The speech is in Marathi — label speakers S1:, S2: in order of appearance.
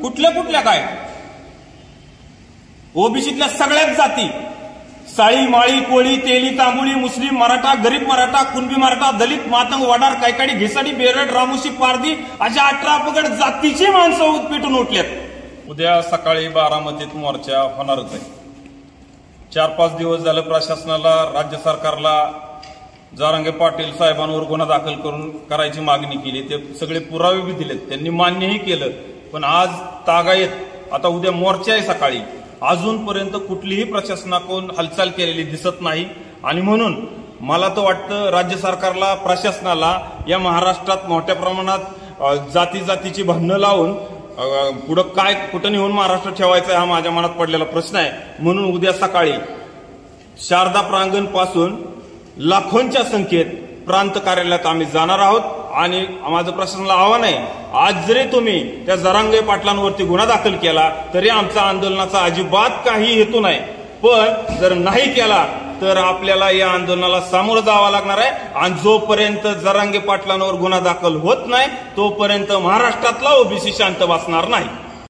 S1: कुठल्या काय ओबीसीतल्या सगळ्याच जाती, साळी माळी कोळी तेली तांबुळी मुस्लिम मराठा गरीब मराठा कुणबी मराठा दलित मातंग वडार कैकाडी घिसाडी बेरड रामुशी पारधी अशा 18 अपगड जातीची माणसं उत्पेटून उठल्यात।
S2: उद्या सकाळी बारामतीत मोर्चा होणारच आहे। 4-5 दिवस झालं प्रशासनाला राज्य सरकारला जरांगे पाटील साहेबांवर गुन्हा दाखल करायची मागणी केली, ते सगळे पुरावे बी दिलेत, त्यांनी मान्यही केलं, पण आज तागायत आता उद्या मोर्चा आहे सकाळी, अजूनपर्यंत कुठलीही प्रशासनाकडून हालचाल केलेली दिसत नाही। आणि म्हणून मला तर वाटतं राज्य सरकारला प्रशासनाला या महाराष्ट्रात मोठ्या प्रमाणात जातीची भांडणं लावून पुढे काय कुठं नेऊन महाराष्ट्र ठेवायचा हा माझ्या मनात पडलेला प्रश्न आहे। म्हणून उद्या सकाळी शारदा प्रांगण पासून लाखोंच्या संख्येत प्रांत कार्यालयात आम्ही जाणार आहोत। आणि माझं प्रशासनाला आव्हान आहे, आज जरी तुम्ही त्या जरांगे पाटलांवरती गुन्हा दाखल केला तरी आमचा आंदोलनाचा अजिबात काही हेतू नाही, पण जर नाही केला तर आपल्याला या आंदोलनाला सामोरं जावं लागणार आहे। आणि जोपर्यंत जरांगे पाटलांवर गुन्हा दाखल होत नाही तोपर्यंत महाराष्ट्रातला ओबीसी शांत बसणार नाही।